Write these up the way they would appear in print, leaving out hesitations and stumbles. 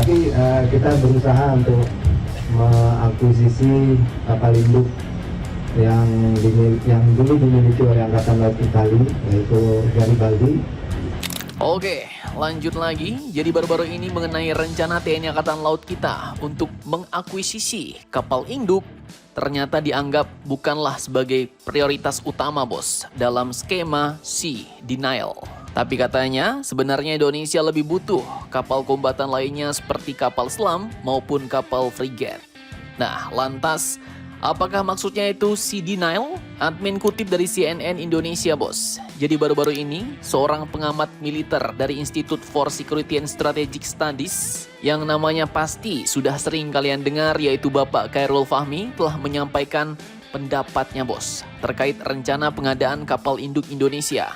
Tapi kita berusaha untuk mengakuisisi kapal induk yang dulu dimiliki oleh Angkatan Laut Italia, yaitu Garibaldi. Oke, lanjut lagi. Jadi baru-baru ini mengenai rencana TNI Angkatan Laut kita untuk mengakuisisi kapal induk ternyata dianggap bukanlah sebagai prioritas utama bos dalam skema Sea Denial. Tapi katanya sebenarnya Indonesia lebih butuh kapal kombatan lainnya seperti kapal selam maupun kapal frigate. Nah, lantas apakah maksudnya itu Sea Denial? Admin kutip dari CNN Indonesia, bos. Jadi baru-baru ini, seorang pengamat militer dari Institute for Security and Strategic Studies yang namanya pasti sudah sering kalian dengar, yaitu Bapak Khairul Fahmi, telah menyampaikan pendapatnya, bos, terkait rencana pengadaan kapal induk Indonesia.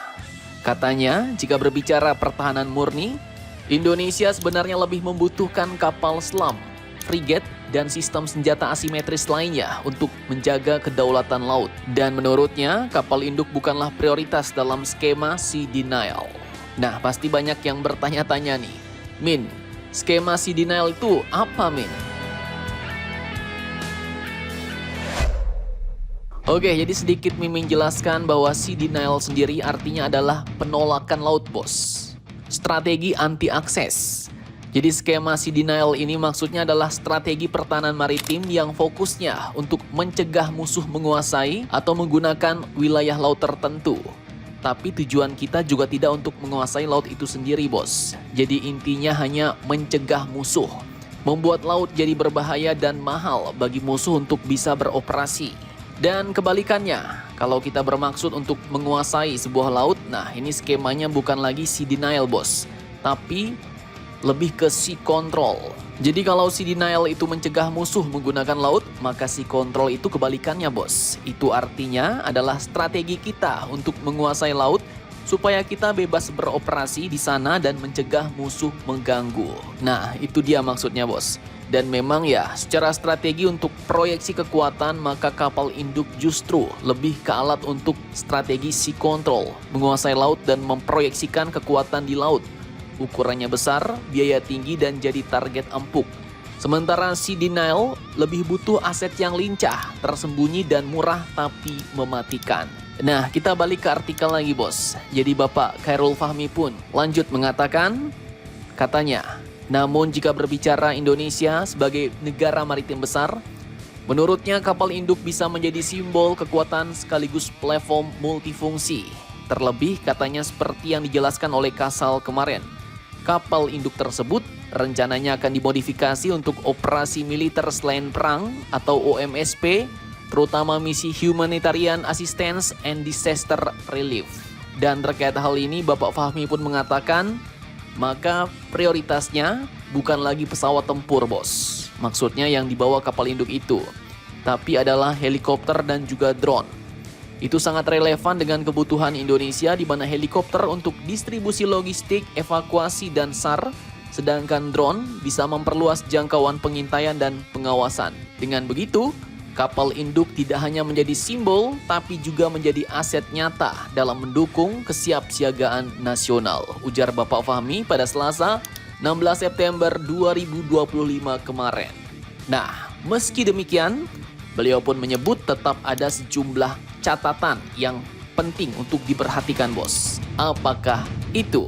Katanya, jika berbicara pertahanan murni, Indonesia sebenarnya lebih membutuhkan kapal selam, frigate, dan sistem senjata asimetris lainnya untuk menjaga kedaulatan laut. Dan menurutnya, kapal induk bukanlah prioritas dalam skema Sea Denial. Nah, pasti banyak yang bertanya-tanya nih, Min, skema Sea Denial itu apa, Min? Oke, jadi sedikit Mimin jelaskan bahwa Sea Denial sendiri artinya adalah penolakan laut, bos. Strategi anti-akses. Jadi skema Sea Denial ini maksudnya adalah strategi pertahanan maritim yang fokusnya untuk mencegah musuh menguasai atau menggunakan wilayah laut tertentu. Tapi tujuan kita juga tidak untuk menguasai laut itu sendiri, bos. Jadi intinya hanya mencegah musuh. Membuat laut jadi berbahaya dan mahal bagi musuh untuk bisa beroperasi. Dan kebalikannya, kalau kita bermaksud untuk menguasai sebuah laut, nah ini skemanya bukan lagi Sea Denial, bos. Tapi lebih ke Sea Control. Jadi kalau Sea Denial itu mencegah musuh menggunakan laut, maka Sea Control itu kebalikannya, bos. Itu artinya adalah strategi kita untuk menguasai laut supaya kita bebas beroperasi di sana dan mencegah musuh mengganggu. Nah, itu dia maksudnya, bos. Dan memang ya, secara strategi untuk proyeksi kekuatan, maka kapal induk justru lebih ke alat untuk strategi Sea Control, menguasai laut dan memproyeksikan kekuatan di laut. Ukurannya besar, biaya tinggi, dan jadi target empuk. Sementara Sea Denial lebih butuh aset yang lincah, tersembunyi, dan murah tapi mematikan. Nah, kita balik ke artikel lagi, bos. Jadi Bapak Khairul Fahmi pun lanjut mengatakan, katanya, namun jika berbicara Indonesia sebagai negara maritim besar, menurutnya kapal induk bisa menjadi simbol kekuatan sekaligus platform multifungsi. Terlebih katanya seperti yang dijelaskan oleh Kasal kemarin. Kapal induk tersebut rencananya akan dimodifikasi untuk operasi militer selain perang atau OMSP, terutama misi Humanitarian Assistance and Disaster Relief. Dan terkait hal ini Bapak Fahmi pun mengatakan, maka prioritasnya bukan lagi pesawat tempur, bos. Maksudnya yang dibawa kapal induk itu, tapi adalah helikopter dan juga drone. Itu sangat relevan dengan kebutuhan Indonesia di mana helikopter untuk distribusi logistik, evakuasi, dan SAR, sedangkan drone bisa memperluas jangkauan pengintaian dan pengawasan. Dengan begitu, kapal induk tidak hanya menjadi simbol, tapi juga menjadi aset nyata dalam mendukung kesiapsiagaan nasional, ujar Bapak Fahmi pada Selasa 16 September 2025 kemarin. Nah, meski demikian, beliau pun menyebut tetap ada sejumlah catatan yang penting untuk diperhatikan, bos. Apakah itu?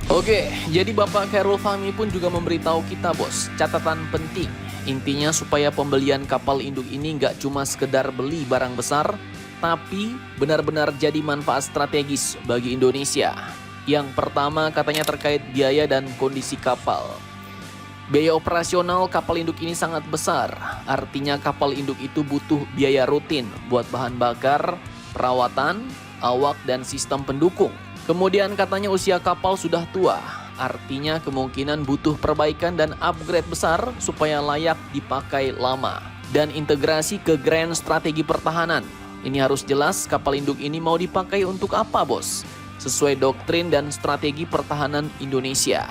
Oke, jadi Bapak Khairul Fahmi pun juga memberitahu kita, bos, catatan penting. Intinya supaya pembelian kapal induk ini nggak cuma sekedar beli barang besar, tapi benar-benar jadi manfaat strategis bagi Indonesia. Yang pertama katanya terkait biaya dan kondisi kapal. Biaya operasional kapal induk ini sangat besar, artinya kapal induk itu butuh biaya rutin buat bahan bakar, perawatan, awak, dan sistem pendukung. Kemudian katanya usia kapal sudah tua, artinya kemungkinan butuh perbaikan dan upgrade besar supaya layak dipakai lama. Dan integrasi ke grand strategi pertahanan. Ini harus jelas kapal induk ini mau dipakai untuk apa, bos? Sesuai doktrin dan strategi pertahanan Indonesia.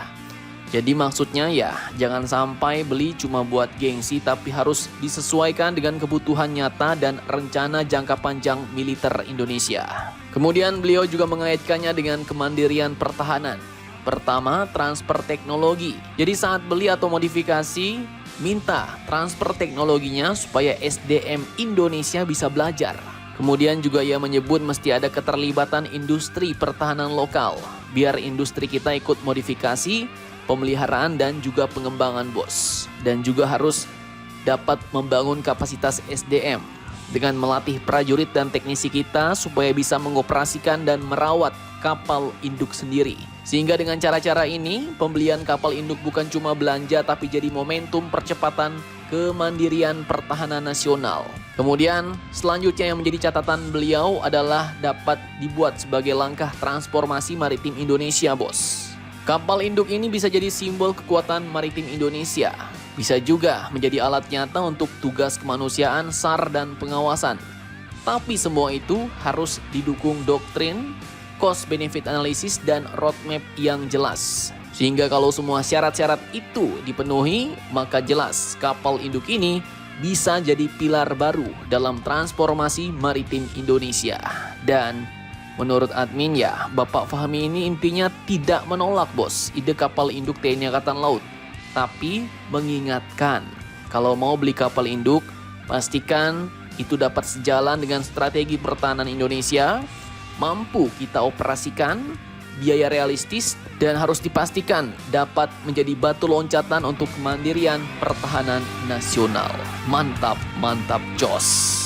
Jadi maksudnya ya, jangan sampai beli cuma buat gengsi, tapi harus disesuaikan dengan kebutuhan nyata dan rencana jangka panjang militer Indonesia. Kemudian beliau juga mengaitkannya dengan kemandirian pertahanan. Pertama, transfer teknologi. Jadi saat beli atau modifikasi, minta transfer teknologinya supaya SDM Indonesia bisa belajar. Kemudian juga ia menyebut mesti ada keterlibatan industri pertahanan lokal, biar industri kita ikut modifikasi, pemeliharaan dan juga pengembangan bos. Dan juga harus dapat membangun kapasitas SDM dengan melatih prajurit dan teknisi kita supaya bisa mengoperasikan dan merawat kapal induk sendiri. Sehingga dengan cara-cara ini, pembelian kapal induk bukan cuma belanja tapi jadi momentum percepatan kemandirian pertahanan nasional. Kemudian selanjutnya yang menjadi catatan beliau adalah dapat dibuat sebagai langkah transformasi maritim Indonesia, bos. Kapal induk ini bisa jadi simbol kekuatan maritim Indonesia. Bisa juga menjadi alat nyata untuk tugas kemanusiaan, SAR, dan pengawasan. Tapi semua itu harus didukung doktrin, cost benefit analysis, dan roadmap yang jelas. Sehingga kalau semua syarat-syarat itu dipenuhi, maka jelas kapal induk ini bisa jadi pilar baru dalam transformasi maritim Indonesia. Dan menurut admin ya, Bapak Fahmi ini intinya tidak menolak, bos, ide kapal induk TNI Angkatan Laut. Tapi mengingatkan, kalau mau beli kapal induk, pastikan itu dapat sejalan dengan strategi pertahanan Indonesia, mampu kita operasikan, biaya realistis, dan harus dipastikan dapat menjadi batu loncatan untuk kemandirian pertahanan nasional. Mantap, mantap, jos.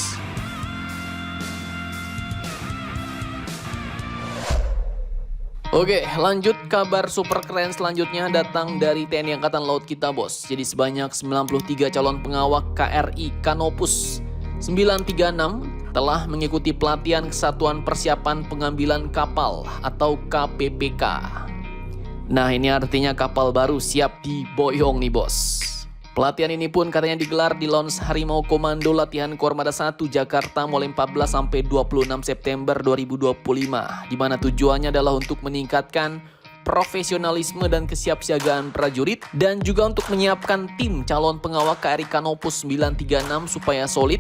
Oke, lanjut kabar super keren selanjutnya datang dari TNI Angkatan Laut kita, bos. Jadi sebanyak 93 calon pengawak KRI Canopus 936 telah mengikuti pelatihan Kesatuan Persiapan Pengambilan Kapal atau KPPK. Nah, ini artinya kapal baru siap diboyong nih, bos. Pelatihan ini pun katanya digelar di Lounge Harimau Komando Latihan Kormada 1 Jakarta mulai 14 sampai 26 September 2025, di mana tujuannya adalah untuk meningkatkan profesionalisme dan kesiapsiagaan prajurit dan juga untuk menyiapkan tim calon pengawak KRI Canopus 936 supaya solid,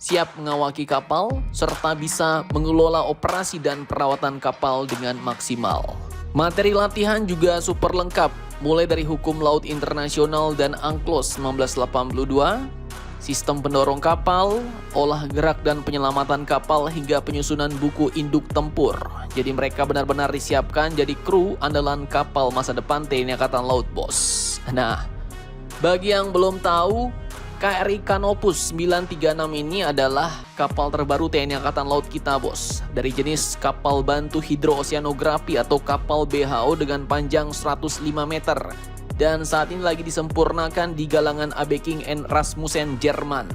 siap mengawaki kapal serta bisa mengelola operasi dan perawatan kapal dengan maksimal. Materi latihan juga super lengkap, mulai dari hukum laut internasional dan UNCLOS 1982, sistem pendorong kapal, olah gerak dan penyelamatan kapal hingga penyusunan buku induk tempur. Jadi mereka benar-benar disiapkan jadi kru andalan kapal masa depan TNI Angkatan Laut, bos. Nah, bagi yang belum tahu, KRI Canopus 936 ini adalah kapal terbaru TNI Angkatan Laut kita, bos. Dari jenis kapal bantu hidrooceanografi atau kapal BHO dengan panjang 105 meter. Dan saat ini lagi disempurnakan di galangan AB King and Rasmussen, Jerman.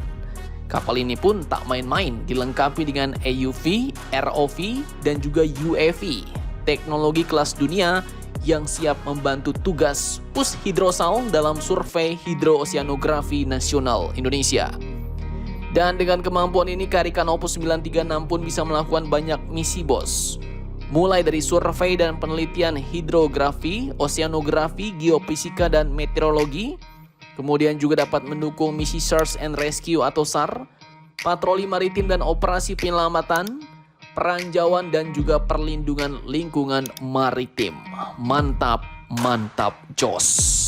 Kapal ini pun tak main-main, dilengkapi dengan AUV, ROV, dan juga UAV. Teknologi kelas dunia yang siap membantu tugas Pushydrosal dalam survei hidrooceanografi nasional Indonesia. Dan dengan kemampuan ini, KRI Canopus 936 pun bisa melakukan banyak misi, bos. Mulai dari survei dan penelitian hidrografi, oceanografi, geofisika, dan meteorologi. Kemudian juga dapat mendukung misi Search and Rescue atau SAR, patroli maritim dan operasi penyelamatan, peranjauan dan juga perlindungan lingkungan maritim. Mantap, mantap, jos.